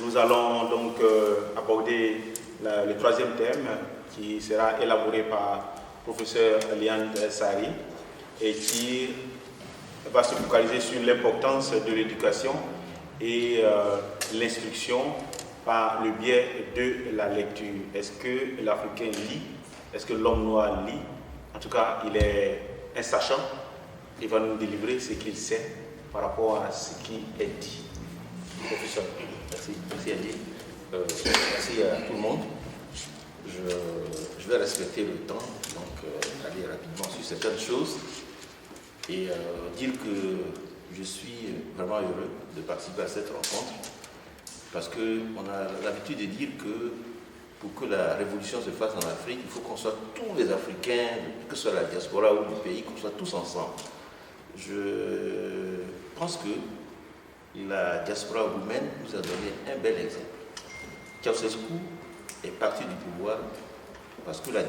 Nous allons donc aborder le troisième thème qui sera élaboré par le professeur Liane Sari et qui va se focaliser sur l'importance de l'éducation et l'instruction par le biais de la lecture. Est-ce que l'Africain lit? Est-ce que l'homme noir lit? En tout cas, il est un sachant. Il va nous délivrer ce qu'il sait par rapport à ce qui est dit. Professeur. Merci Adi. Merci à tout le monde. Je vais respecter le temps, donc aller rapidement sur certaines choses et dire que je suis vraiment heureux de participer à cette rencontre parce qu'on a l'habitude de dire que pour que la révolution se fasse en Afrique, il faut qu'on soit tous les Africains, que ce soit la diaspora ou le pays, qu'on soit tous ensemble. Je pense que la diaspora roumaine nous a donné un bel exemple. Ceausescu est parti du pouvoir parce que la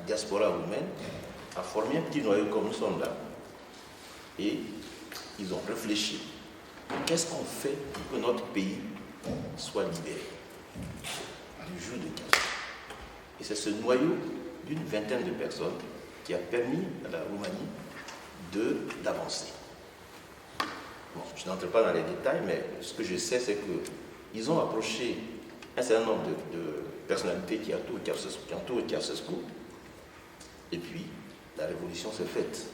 diaspora roumaine a formé un petit noyau comme nous sommes là. Et ils ont réfléchi. Qu'est-ce qu'on fait pour que notre pays soit libéré du joug de Ceausescu? Et c'est ce noyau d'une vingtaine de personnes qui a permis à la Roumanie d'avancer. Bon, je n'entre pas dans les détails, mais ce que je sais, c'est qu'ils ont approché un certain nombre de personnalités qui entourent Ceausescu, et puis la révolution s'est faite.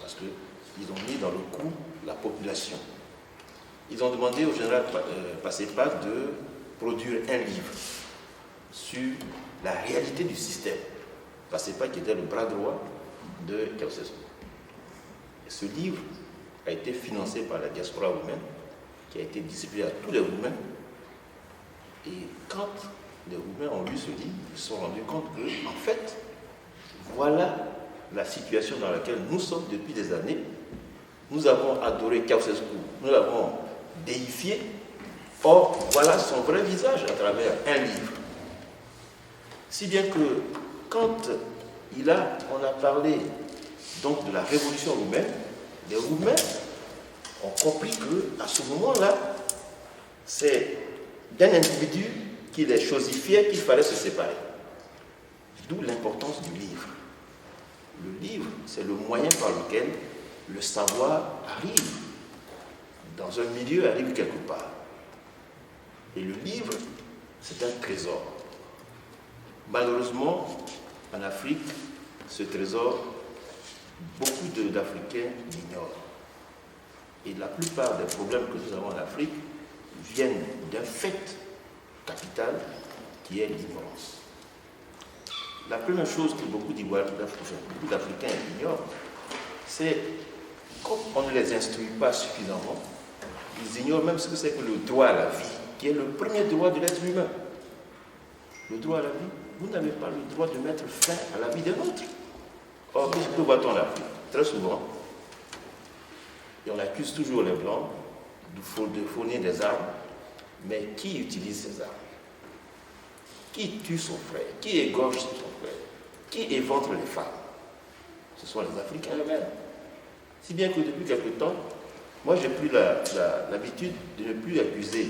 Parce qu'ils ont mis dans le coup la population. Ils ont demandé au général Passepa de produire un livre sur la réalité du système. Passepa qui était le bras droit de Ceausescu. Et ce livre a été financé par la diaspora roumaine, qui a été distribué à tous les Roumains. Et quand les Roumains ont lu ce livre, ils se sont rendus compte que, en fait, voilà la situation dans laquelle nous sommes depuis des années. Nous avons adoré Ceausescu, nous l'avons déifié. Or, voilà son vrai visage à travers un livre. Si bien que, quand on a parlé donc de la révolution roumaine, les Roumains ont compris qu'à ce moment-là, c'est d'un individu qui les chosifiait qu'il fallait se séparer. D'où l'importance du livre. Le livre, c'est le moyen par lequel le savoir arrive. Dans un milieu, arrive quelque part. Et le livre, c'est un trésor. Malheureusement, en Afrique, ce trésor, beaucoup d'Africains l'ignorent. Et la plupart des problèmes que nous avons en Afrique viennent d'un fait capital qui est l'ignorance. La première chose que beaucoup d'Africains ignorent, c'est comme on ne les instruit pas suffisamment, ils ignorent même ce que c'est que le droit à la vie, qui est le premier droit de l'être humain. Le droit à la vie, vous n'avez pas le droit de mettre fin à la vie d'un autre. Or, que voit-on en Afrique? Très souvent, et on accuse toujours les Blancs de fournir des armes, mais qui utilise ces armes? Qui tue son frère? Qui égorge son frère? Qui éventre les femmes? Ce sont les Africains eux-mêmes. Si bien que depuis quelque temps, moi j'ai pris l'habitude de ne plus accuser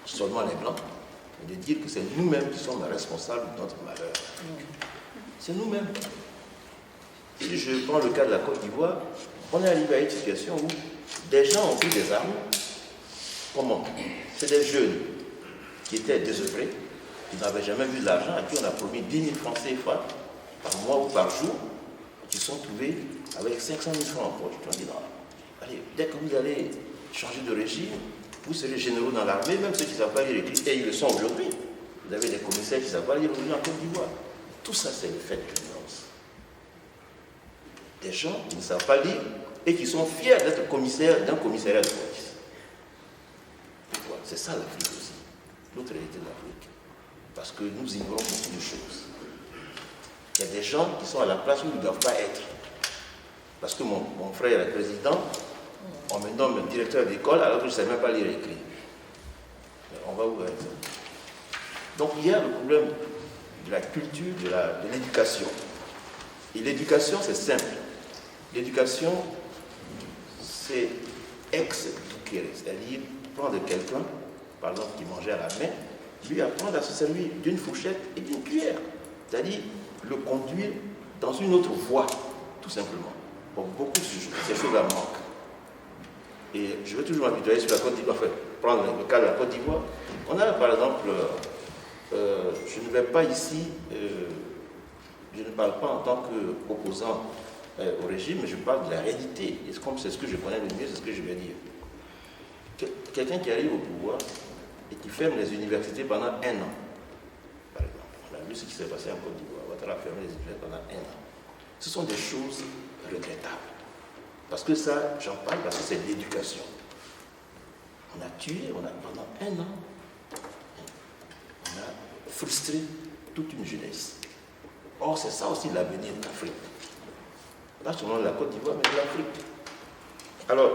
seulement les Blancs, mais de dire que c'est nous-mêmes qui sommes responsables de notre malheur. C'est nous-mêmes. Si je prends le cas de la Côte d'Ivoire, on est arrivé à une situation où des gens ont pris des armes. Comment? C'est des jeunes qui étaient désœuvrés, qui n'avaient jamais vu de l'argent, à qui on a promis 10 000 francs CFA par mois ou par jour, qui se sont trouvés avec 500 000 francs en poche. On dit non, allez, dès que vous allez changer de régime, vous serez généraux dans l'armée, même ceux qui ne savent pas lire et écrire, et ils le sont aujourd'hui. Vous avez des commissaires qui ne savent pas lire aujourd'hui en Côte d'Ivoire. Tout ça, c'est le fait de l'ignorance. Des gens qui ne savent pas lire et qui sont fiers d'être commissaires d'un commissariat de police. C'est ça l'Afrique aussi, l'autre réalité de l'Afrique. Parce que nous ignorons beaucoup de choses. Il y a des gens qui sont à la place où ils ne doivent pas être. Parce que mon frère est président, on me nomme directeur d'école alors que je ne sais même pas lire et écrire. Mais on va où avec ça? Donc il y a le problème de la culture, de l'éducation. Et l'éducation, c'est simple. L'éducation, c'est ex ducere, c'est-à-dire prendre quelqu'un, par exemple, qui mangeait à la main, lui apprendre à se servir d'une fourchette et d'une cuillère. C'est-à-dire le conduire dans une autre voie, tout simplement. Bon, beaucoup de ces choses-là manquent. Et je veux toujours m'apitoyer sur la Côte d'Ivoire, enfin, prendre le cas de la Côte d'Ivoire. On a par exemple, je ne vais pas ici, je ne parle pas en tant qu'opposant au régime, mais je parle de la réalité. Et comme c'est ce que je connais le mieux, c'est ce que je vais dire. Quelqu'un qui arrive au pouvoir et qui ferme les universités pendant 1 an, par exemple. On a vu ce qui s'est passé en Côte d'Ivoire. Ouattara a fermé les universités pendant 1 an. Ce sont des choses regrettables. Parce que ça, j'en parle parce que c'est l'éducation. On a tué, pendant 1 an, on a frustré toute une jeunesse. Or, c'est ça aussi l'avenir de l'Afrique. Pas seulement de la Côte d'Ivoire, mais de l'Afrique. Alors,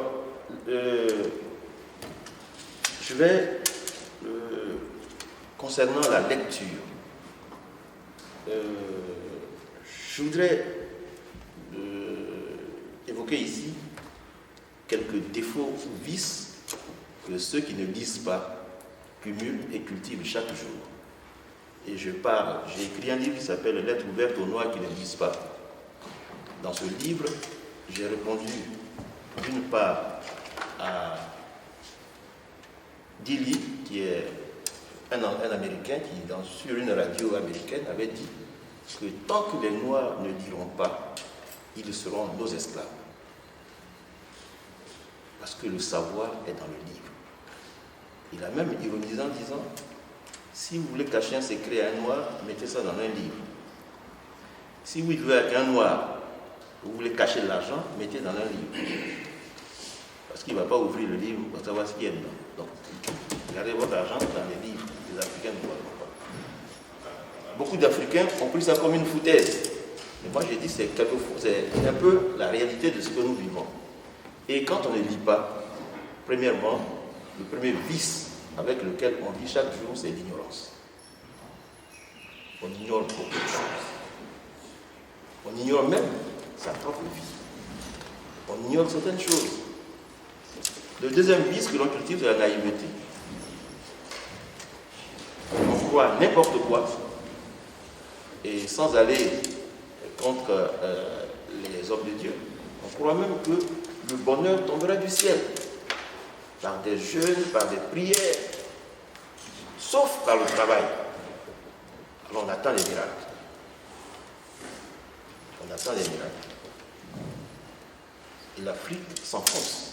je vais, concernant la lecture, je voudrais évoquer ici quelques défauts ou vices que ceux qui ne lisent pas cumulent et cultivent chaque jour. Et j'ai écrit un livre qui s'appelle « Lettres ouvertes aux Noirs qui ne lisent pas ». Dans ce livre, j'ai répondu d'une part à Dilly, qui est un Américain qui, sur une radio américaine, avait dit que tant que les Noirs ne liront pas, ils seront nos esclaves. Parce que le savoir est dans le livre. Il a même ironisé en disant, si vous voulez cacher un secret à un Noir, mettez ça dans un livre. Si vous vivez avec un Noir, vous voulez cacher de l'argent, mettez dans un livre. Parce qu'il ne va pas ouvrir le livre pour savoir ce qu'il y a dedans. Donc, gardez votre argent dans les livres. Les Africains ne voient pas. Beaucoup d'Africains ont pris ça comme une foutaise. Mais moi, j'ai dit c'est un peu la réalité de ce que nous vivons. Et quand on ne lit pas, premièrement, le premier vice avec lequel on vit chaque jour, c'est l'ignorance. On ignore beaucoup de choses. On ignore même sa propre vie. On ignore certaines choses. Le deuxième vice que l'on cultive, c'est la naïveté. On croit n'importe quoi, et sans aller contre les hommes de Dieu, on croit même que le bonheur tombera du ciel, par des jeûnes, par des prières, sauf par le travail. Alors on attend les miracles. On attend les miracles. Et l'Afrique s'enfonce.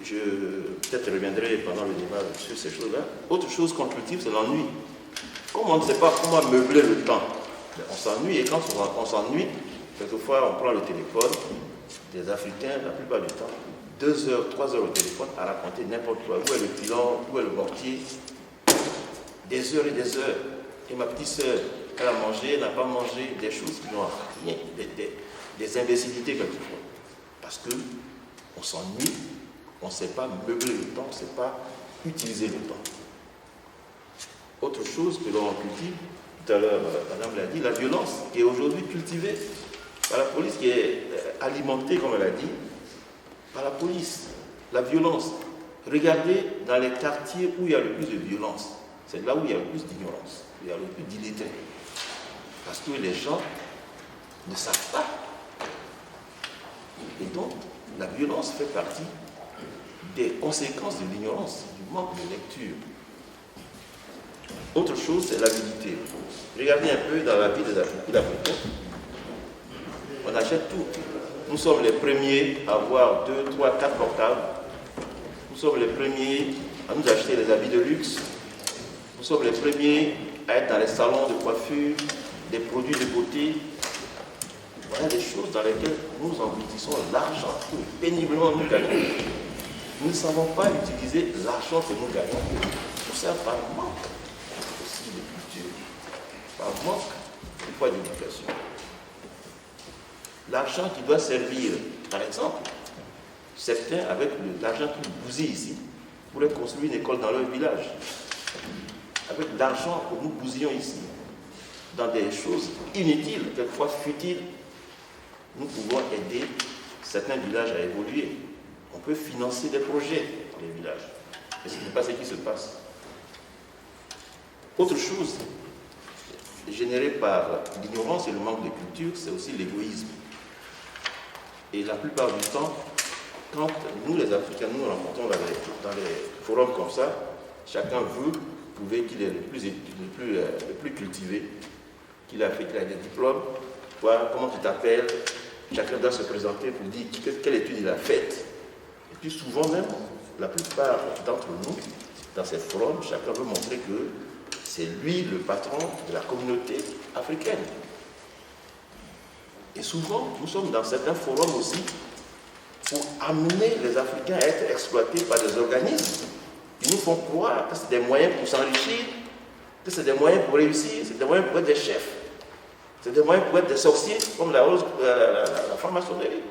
Je peut-être reviendrai pendant le débat sur ces choses-là. Autre chose qu'on cultive, c'est l'ennui. Comme on ne sait pas comment meubler le temps, on s'ennuie, et quand on s'ennuie, quelquefois on prend le téléphone, des Africains, la plupart du temps, 2 heures, 3 heures au téléphone à raconter n'importe quoi. Où est le pilon, où est le mortier? Des heures et des heures. Et ma petite soeur, elle a mangé, elle n'a pas mangé, des choses qui n'ont rien, des imbécilités quelquefois. Parce qu'on s'ennuie, on ne sait pas meubler le temps, on ne sait pas utiliser le temps. Autre chose que l'on cultive, tout à l'heure, madame l'a dit, la violence qui est aujourd'hui cultivée par la police, qui est alimentée, comme elle a dit, par la police. La violence. Regardez dans les quartiers où il y a le plus de violence. C'est là où il y a le plus d'ignorance, où il y a le plus d'illettrés. Parce que les gens ne savent pas. Et donc, la violence fait partie des conséquences de l'ignorance, du manque de lecture. Autre chose, c'est l'avidité. Regardez un peu dans la vie des Africains. On achète tout. Nous sommes les premiers à avoir 2, 3, 4 portables. Nous sommes les premiers à nous acheter des habits de luxe. Nous sommes les premiers à être dans les salons de coiffure, des produits de beauté. Voilà des choses dans lesquelles nous engloutissons l'argent que péniblement nous gagnons. Nous ne savons pas utiliser l'argent que nous gagnons. Tout ça par manque aussi de culture, par manque une fois d'éducation. L'argent qui doit servir, par exemple, certains avec l'argent qu'ils bousillent ici, pourraient construire une école dans leur village. Avec l'argent que nous bousillons ici, dans des choses inutiles, quelquefois futiles, nous pouvons aider certains villages à évoluer. on peut financer des projets dans les villages. Mais ce n'est pas ce qui se passe. Autre chose générée par l'ignorance et le manque de culture, c'est aussi l'égoïsme. Et la plupart du temps, quand nous les Africains, nous rencontrons dans les forums comme ça, chacun veut prouver qu'il est le plus cultivé, qu'il a des diplômes, voilà, comment tu t'appelles, chacun doit se présenter pour dire quelle étude il a faite. Et puis souvent même, la plupart d'entre nous, dans ces forums, chacun veut montrer que c'est lui le patron de la communauté africaine. Et souvent, nous sommes dans certains forums aussi pour amener les Africains à être exploités par des organismes qui nous font croire que c'est des moyens pour s'enrichir, que c'est des moyens pour réussir, c'est des moyens pour être des chefs, c'est des moyens pour être des sorciers, comme la franc-maçonnerie.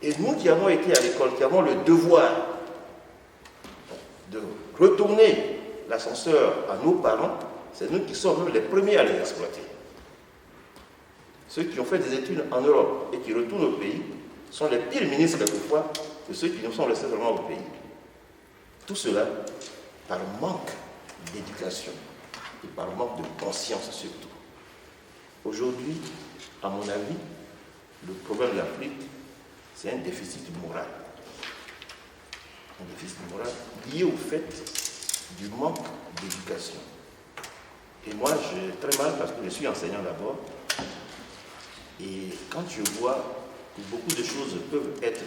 Et nous qui avons été à l'école, qui avons le devoir de retourner l'ascenseur à nos parents, c'est nous qui sommes les premiers à les exploiter. Ceux qui ont fait des études en Europe et qui retournent au pays sont les pires ministres quelquefois que ceux qui nous sont restés vraiment au pays. Tout cela par manque d'éducation et par manque de conscience surtout. Aujourd'hui, à mon avis, le problème de l'Afrique, c'est un déficit moral. Un déficit moral lié au fait du manque d'éducation. Et moi, j'ai très mal parce que je suis enseignant d'abord. Et quand je vois que beaucoup de choses peuvent être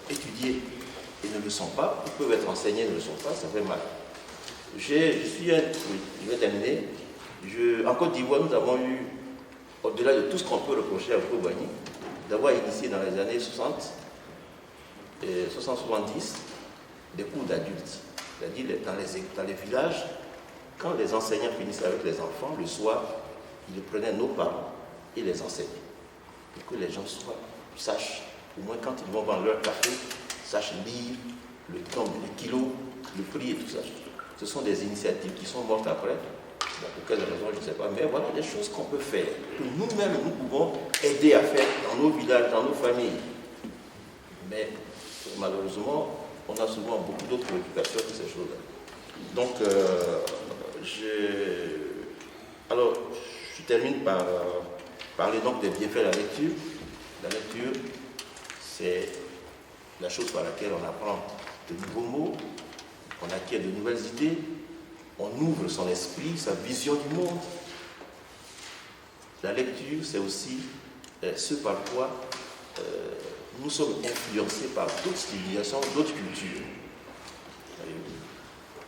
étudiées et ne le sont pas, ou peuvent être enseignées et ne le sont pas, ça fait mal. Je vais terminer. En Côte d'Ivoire, nous avons eu, au-delà de tout ce qu'on peut reprocher à Koubani, d'avoir initié dans les années 60 et 70 des cours d'adultes. C'est-à-dire dans les villages, quand les enseignants finissaient avec les enfants, le soir, ils prenaient nos parents et les enseignaient. Et que les gens sachent, au moins quand ils vont vendre leur café, sachent lire le nombre, les kilos, le prix et tout ça. Ce sont des initiatives qui sont mortes après. Pour quelle raison, je ne sais pas. Mais voilà des choses qu'on peut faire, que nous-mêmes, nous pouvons aider à faire dans nos villages, dans nos familles. Mais malheureusement, on a souvent beaucoup d'autres préoccupations que ces choses-là. Donc, je termine par parler donc des bienfaits de la lecture. La lecture, c'est la chose par laquelle on apprend de nouveaux mots, on acquiert de nouvelles idées, on ouvre son esprit, sa vision du monde. La lecture, c'est aussi ce par quoi nous sommes influencés par d'autres civilisations, d'autres cultures.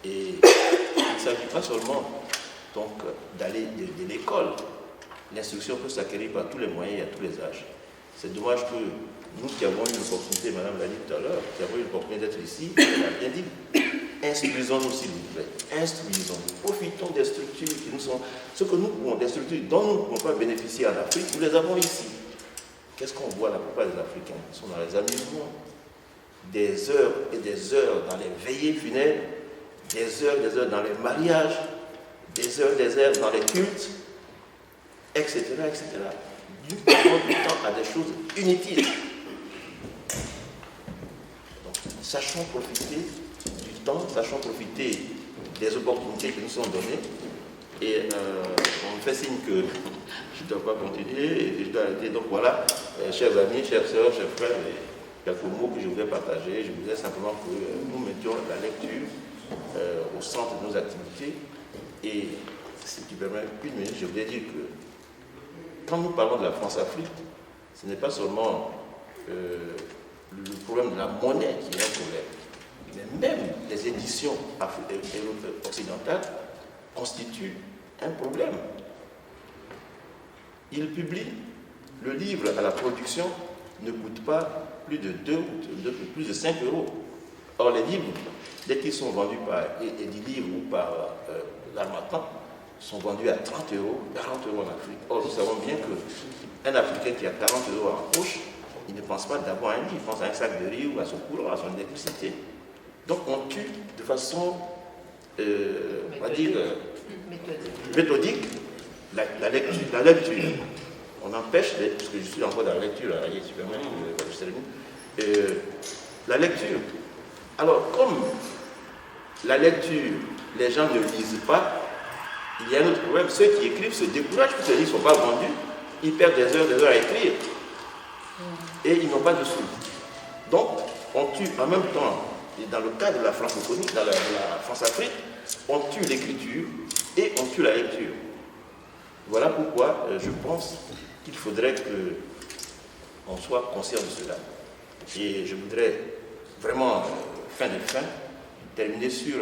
Et il ne s'agit pas seulement donc d'aller de l'école. L'instruction peut s'acquérir par tous les moyens et à tous les âges. C'est dommage que nous qui avons eu l'opportunité, Madame l'a dit tout à l'heure, qui avons eu l'opportunité d'être ici, elle a bien dit, instruisons-nous s'il vous plaît, instruisons-nous, profitons des structures qui nous sont, ce que nous pouvons, des structures dont nous ne pouvons pas bénéficier en Afrique, nous les avons ici. Qu'est-ce qu'on voit la plupart des Africains? Ils sont dans les amusements, des heures et des heures dans les veillées funèbres, des heures dans les mariages, des heures dans les cultes, etc., etc. Nous passons du temps à des choses inutiles. Donc, sachons profiter du temps, sachons profiter des opportunités qui nous sont données. Et on me fait signe que je ne dois pas continuer et je dois arrêter. Donc voilà, chers amis, chères sœurs, chers frères, quelques mots que je voulais partager. Je voulais simplement que nous mettions la lecture au centre de nos activités. Et si tu permets une minute, je voulais dire que quand nous parlons de la France-Afrique, ce n'est pas seulement le problème de la monnaie qui est un problème, mais même les éditions occidentales constituent un problème. Ils publient le livre à la production ne coûte pas plus de 2 ou plus de 5 euros. Or, les livres, dès qu'ils sont vendus par Edilivre ou par l'Harmattan, sont vendus à 30 euros, 40 euros en Afrique. Or, nous savons bien qu'un Africain qui a 40 euros en poche, il ne pense pas d'avoir un livre, il pense à un sac de riz ou à son courant, à son électricité. Donc, on tue de façon, on va dire, méthodique la lecture. On empêche, parce que je suis encore dans la lecture, je termine, La lecture. Alors, comme la lecture, les gens ne lisent pas, il y a un autre problème. Ceux qui écrivent se découragent parce que les livres ne sont pas vendus. Ils perdent des heures à écrire. Et ils n'ont pas de sous. Donc, on tue en même temps, et dans le cas de la francophonie, dans la France-Afrique, on tue l'écriture et on tue la lecture. Voilà pourquoi je pense qu'il faudrait qu'on soit conscient de cela. Et je voudrais vraiment, fin de fin, terminer sur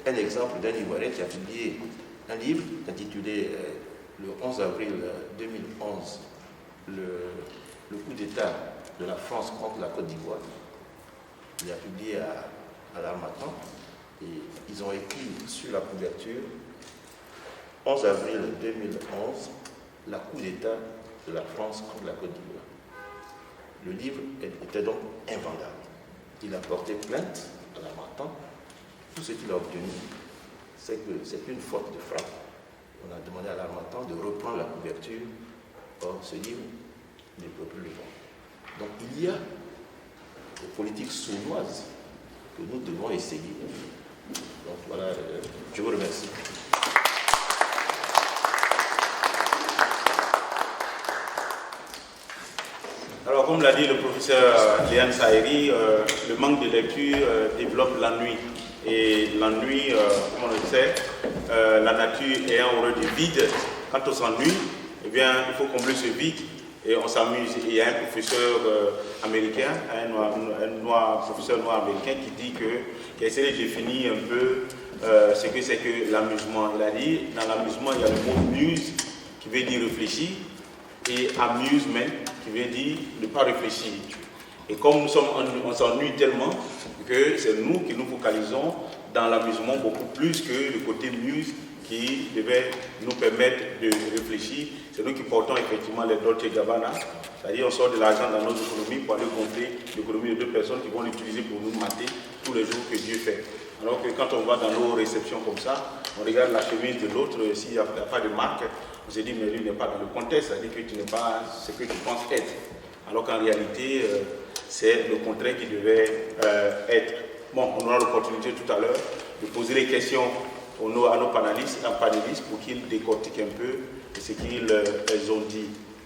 un exemple d'un Ivoirien qui a publié un livre intitulé le 11 avril 2011, le coup d'État de la France contre la Côte d'Ivoire. Il a publié à l'Harmattan et ils ont écrit sur la couverture 11 avril 2011, la coup d'État de la France contre la Côte d'Ivoire. Le livre était donc invendable. Il a porté plainte à l'Harmattan. Tout ce qu'il a obtenu, c'est que c'est une faute de frappe. On a demandé à l'Harmattan de reprendre la couverture. Or, ce livre ne peut plus le vendre. Donc, il y a des politiques sournoises que nous devons essayer. Donc, voilà, je vous remercie. Alors, comme l'a dit le professeur Léane Saïri, le manque de lecture développe l'ennui. Et l'ennui, comme on le sait, la nature ayant horreur du vide, quand on s'ennuie, eh bien, il faut combler ce vide et on s'amuse. Il y a un professeur américain, un professeur noir américain qui a essayé de définir un peu ce que c'est que l'amusement. Il a dit, dans l'amusement, il y a le mot muse qui veut dire réfléchir et amusement qui veut dire ne pas réfléchir. Et comme on s'ennuie tellement que c'est nous qui nous focalisons dans l'amusement beaucoup plus que le côté muse qui devait nous permettre de réfléchir. C'est nous qui portons effectivement les Dolce Gabbana, c'est-à-dire on sort de l'argent dans notre économie pour aller gonfler l'économie de deux personnes qui vont l'utiliser pour nous mater tous les jours que Dieu fait. Alors que quand on va dans nos réceptions comme ça, on regarde la chemise de l'autre, s'il n'y a pas de marque, on se dit mais lui n'est pas dans le contexte, c'est-à-dire que tu n'es pas ce que tu penses être. Alors qu'en réalité, c'est le contraire qui devait être. Bon, on aura l'opportunité tout à l'heure de poser les questions à nos panélistes pour qu'ils décortiquent un peu ce qu'ils ont dit.